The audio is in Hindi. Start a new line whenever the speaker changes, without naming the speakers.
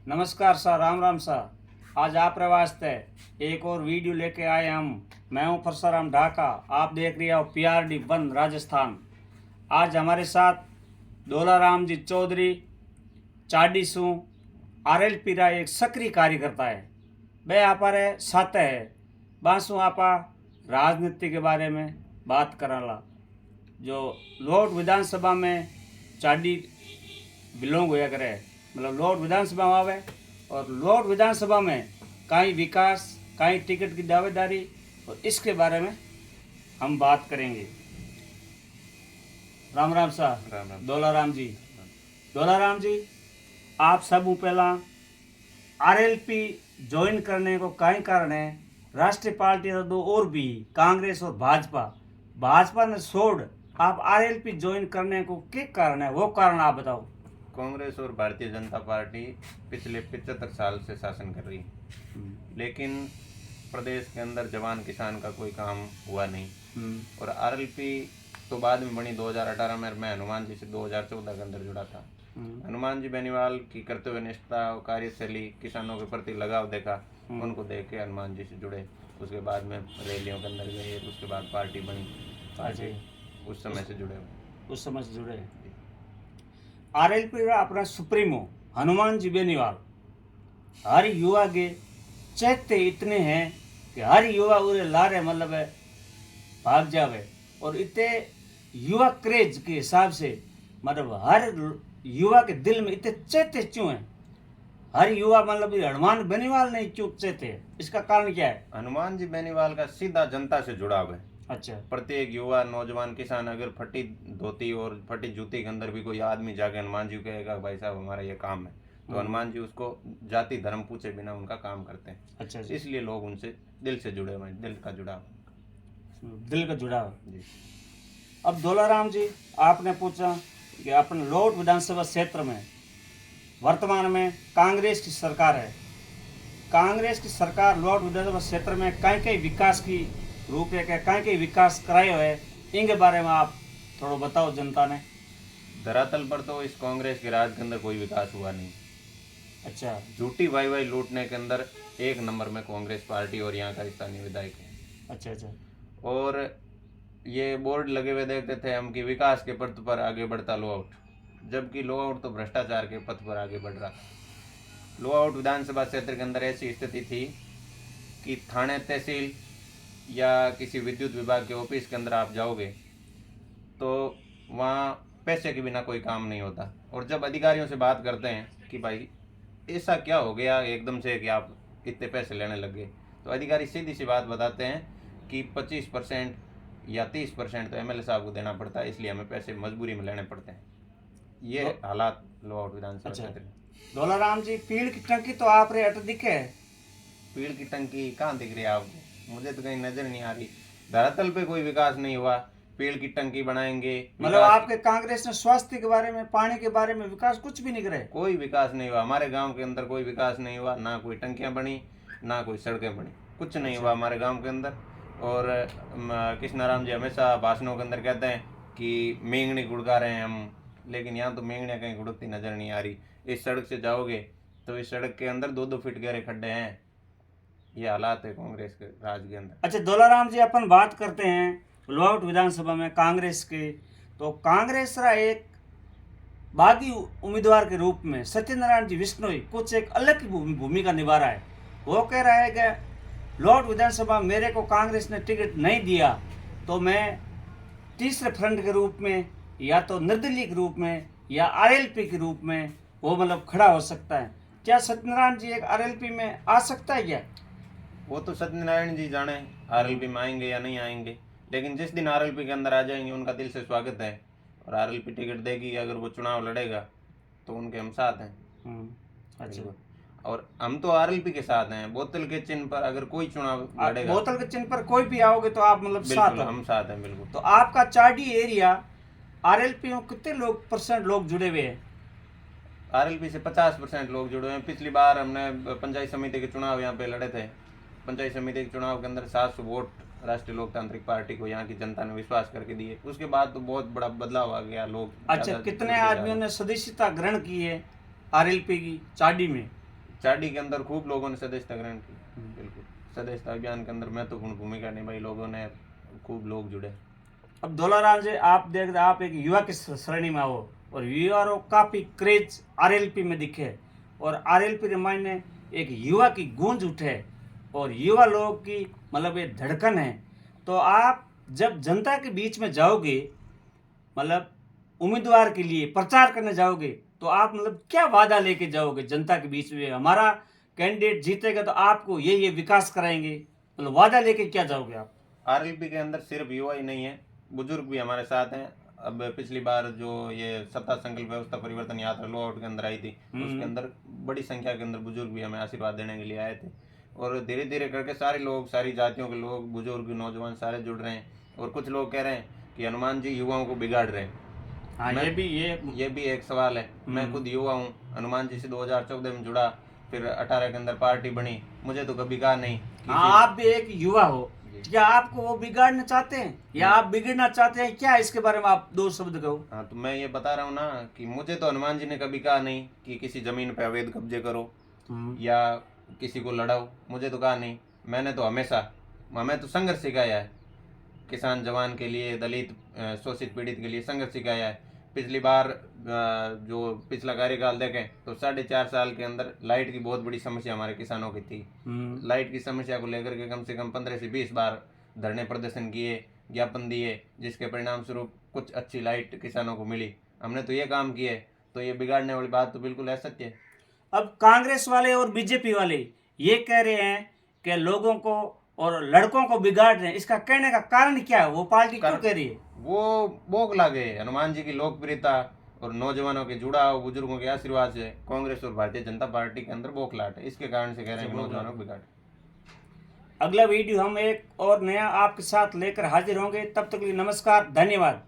नमस्कार सर, राम राम सर। आज आप वास्ते एक और वीडियो लेके आए हम। मैं हूं परसुराम ढाका, आप देख रहे हो PRD 1 राजस्थान। आज हमारे साथ दोलाराम जी चौधरी चाडीसू RLP रा एक सक्रिय कार्यकर्ता है। वे हमारे साथ है। बासु आपा राजनीति के बारे में बात कराला। जो लोट विधानसभा में चाडी बिलोंग होया करे, मतलब लोट विधानसभा में आवे और लोट विधानसभा में कहीं विकास, कहीं टिकट की दावेदारी, और इसके बारे में हम बात करेंगे। राम राम साहब।
राम राम।
दोलाराम जी, आप सब पहला RLP ज्वाइन करने को कई कारण है। राष्ट्रीय पार्टी तो दो और भी, कांग्रेस और भाजपा ने छोड़ आप RLP ज्वाइन करने को क्या कारण है, वो कारण आप बताओ।
कांग्रेस और भारतीय जनता पार्टी पिछले 75 साल से शासन कर रही है, लेकिन प्रदेश के अंदर जवान किसान का कोई काम हुआ नहीं। और RLP तो बाद में बनी 2018 में। मैं हनुमान जी से 2014 के अंदर जुड़ा था। हनुमान जी बेनीवाल की कर्तव्यनिष्ठा और कार्यशैली, किसानों के प्रति लगाव देखा, उनको देख के हनुमान जी से जुड़े। उसके बाद में रैलियों के अंदर गए, उसके बाद पार्टी बनी। पार्टी उस समय से जुड़े।
RLP रा अपना सुप्रीमो हनुमान जी बेनीवाल हर युवा के चैत्य इतने हैं कि हर युवा उरे लारे मतलब है भाग जावे। और इतने युवा क्रेज के हिसाब से मतलब हर युवा के दिल में इतने चैत्य क्यों है? हर युवा मतलब हनुमान बेनीवाल नहीं क्यों चैत्य है? इसका कारण क्या है?
हनुमान जी बेनीवाल का सीधा जनता से जुड़ाव है।
अच्छा।
प्रत्येक युवा, नौजवान, किसान अगर फटी धोती और फटी जूती के अंदर भी कोई आदमी जाके हनुमान जी को कहेगा भाई साहब हमारा ये काम है, तो हनुमान जी उसको जाति धर्म पूछे बिना उनका काम करते हैं।
अच्छा जी।
इसलिए लोग उनसे दिल से जुड़े हुए हैं, दिल का जुड़ाव
जी।
जी।
अब दोलाराम जी, आपने पूछा कि अपने लोट विधानसभा क्षेत्र में वर्तमान में कांग्रेस की सरकार है। कांग्रेस की सरकार लोट विधानसभा क्षेत्र में कई कई विकास की रूपरेखा, कई कई विकास कराए हुए, इनके बारे में आप थोड़ा बताओ जनता ने।
धरातल पर तो इस कांग्रेस के राज के अंदर कोई विकास हुआ नहीं।
अच्छा।
झूठी वाई लूटने के अंदर एक नंबर में कांग्रेस पार्टी और यहाँ का स्थानीय विधायक है।
अच्छा।
और ये बोर्ड लगे हुए देखते थे हम कि विकास के पथ पर आगे बढ़ता लो आउट, जबकि लो आउट तो भ्रष्टाचार के पथ पर आगे बढ़ रहा था। लो आउट विधानसभा क्षेत्र के अंदर ऐसी स्थिति थी कि थाने, तहसील या किसी विद्युत विभाग के ऑफिस के अंदर आप जाओगे तो वहाँ पैसे के बिना कोई काम नहीं होता। और जब अधिकारियों से बात करते हैं कि भाई ऐसा क्या हो गया एकदम से कि आप इतने पैसे लेने लग गए, तो अधिकारी सीधी सी बात बताते हैं कि 25% या 30% तो MLA साहब को देना पड़ता है, इसलिए हमें पैसे मजबूरी में लेने पड़ते हैं। ये हालात लो आउट विधानसभा क्षेत्र में।
दोलाराम जी, पीड़ की टंकी तो आप रे अट दिखे है।
पीड़ की टंकी कहाँ दिख रही है आपको? मुझे तो कहीं नजर नहीं आ रही। धरातल पे कोई विकास नहीं हुआ। पेड़ की टंकी बनाएंगे,
मतलब आपके कांग्रेस ने स्वास्थ्य के बारे में, पानी के बारे में विकास कुछ भी नहीं करे?
कोई विकास नहीं हुआ। हमारे गांव के अंदर कोई विकास नहीं हुआ, ना कोई टंकियां बनी, ना कोई सड़कें बनी, कुछ नहीं हुआ हमारे गांव के अंदर। और कृष्णाराम जी हमेशा भाषणों के अंदर कहते हैं कि मेंगनी गुड़का रहे हैं हम, लेकिन यहाँ तो मेंगनियाँ कहीं गुड़कती नजर नहीं आ रही। इस सड़क से जाओगे तो इस सड़क के अंदर 2-2 फीट गहरे खड्डे हैं। ये हालात है कांग्रेस के राज के अंदर।
अच्छा दोलाराम जी, अपन बात करते हैं लोहावट विधानसभा में कांग्रेस के, तो कांग्रेस का एक बागी उम्मीदवार के रूप में सत्यनारायण जी विश्नोई कुछ एक अलग की भूमिका निभा रहा है। वो कह रहा है कि लोहावट विधानसभा मेरे को कांग्रेस ने टिकट नहीं दिया तो मैं तीसरे फ्रंट के रूप में या तो निर्दलीय के रूप में या RLP के रूप में वो मतलब खड़ा हो सकता है। क्या सत्यनारायण जी एक RLP में आ सकता है क्या?
वो तो सत्यनारायण जी जाने RLP में आएंगे या नहीं आएंगे, लेकिन जिस दिन RLP के अंदर आ जाएंगे उनका दिल से स्वागत है। और RLP टिकट देगी, अगर वो चुनाव लड़ेगा तो उनके हम साथ हैं।
अच्छा।
और हम तो RLP के साथ हैं। बोतल के चिन्ह पर अगर कोई चुनाव लड़ेगा,
बोतल के चिन्ह पर कोई भी आओगे तो आप मतलब साथ हो?
हम साथ हैं बिल्कुल।
तो आपका चाडी एरिया RLP में कितने % लोग जुड़े हुए हैं?
RLP से 50% लोग जुड़े हैं। पिछली बार हमने पंचायत समिति के चुनाव यहाँ पे लड़े थे। पंचायत समिति के चुनाव के अंदर 700 वोट राष्ट्रीय लोकतांत्रिक पार्टी को यहाँ की जनता ने विश्वास करके दिए। उसके बाद तो बहुत बड़ा बदलाव आ गया। लोग
अच्छा, कितने आदमियों ने सदस्यता ग्रहण की है RLP की चाडी में?
चाडी के अंदर खूब लोगों ने सदस्यता ग्रहण की, बिल्कुल सदस्यता अभियान के अंदर महत्वपूर्ण भूमिका निभाई, लोगों ने खूब लोग जुड़े।
अब धोलाराम जी, आप देख आप एक युवा की श्रेणी में हो और युवा को काफी क्रेज आरएलपी में दिखे और आरएलपी के मायने एक युवा की गूंज उठे और युवा लोगों की मतलब ये धड़कन है। तो आप जब जनता के बीच में जाओगे, मतलब उम्मीदवार के लिए प्रचार करने जाओगे, तो आप मतलब क्या वादा लेके जाओगे जनता के बीच में? हमारा कैंडिडेट जीतेगा तो आपको ये विकास कराएंगे, मतलब वादा लेके क्या जाओगे आप?
आरएलपी के अंदर सिर्फ युवा ही नहीं है, बुजुर्ग भी हमारे साथ हैं। अब पिछली बार जो ये सत्ता संकल्प व्यवस्था परिवर्तन यात्रा लो आउट के अंदर आई थी, उसके अंदर बड़ी संख्या के अंदर बुजुर्ग भी हमें आशीर्वाद देने के लिए आए थे और धीरे धीरे करके सारे लोग, सारी जातियों के लोग, बुजुर्ग नौजवान सारे जुड़ रहे हैं। और कुछ लोग कह रहे हैं कि हनुमान जी युवाओं को बिगाड़ रहे हैं।
हाँ,
ये भी एक सवाल है। मैं खुद युवा हूँ, हनुमान जी से 2014 में जुड़ा, फिर 18 के अंदर पार्टी बनी, मुझे तो कभी कहा नहीं।
हाँ, आप भी एक युवा हो, क्या आपको वो बिगाड़ना चाहते हैं या आप बिगड़ना चाहते हैं? क्या इसके बारे में आप दो शब्द कहो।
हाँ, तो मैं ये बता रहा हूँ ना कि मुझे तो हनुमान जी ने कभी कहा नहीं कि किसी जमीन पे अवैध कब्जे करो या किसी को लड़ाओ, मुझे तो कहा नहीं। मैंने तो हमें तो संघर्ष सिखाया है, किसान जवान के लिए, दलित शोषित पीड़ित के लिए संघर्ष सिखाया है। पिछली बार जो पिछला कार्यकाल देखें तो 4.5 साल के अंदर लाइट की बहुत बड़ी समस्या हमारे किसानों की थी। लाइट की समस्या को लेकर के कम से कम 15 से 20 बार धरने प्रदर्शन किए, ज्ञापन दिए, जिसके परिणाम स्वरूप कुछ अच्छी लाइट किसानों को मिली। हमने तो ये काम किए, तो ये बिगाड़ने वाली बात तो बिल्कुल असत्य है।
अब कांग्रेस वाले और बीजेपी वाले ये कह रहे हैं कि लोगों को और लड़कों को बिगाड़ रहे हैं, इसका कहने का कारण क्या है? वो पार्टी क्यों कह रही है?
वो बौखला गए। हनुमान जी की लोकप्रियता और नौजवानों के जुड़ाव, बुजुर्गों के आशीर्वाद से कांग्रेस और भारतीय जनता पार्टी के अंदर बौखलाहट है, इसके कारण से कह रहे हैं कि नौजवानों को बिगाड़।
अगला वीडियो हम एक और नया आपके साथ लेकर हाजिर होंगे, तब तक के लिए नमस्कार, धन्यवाद।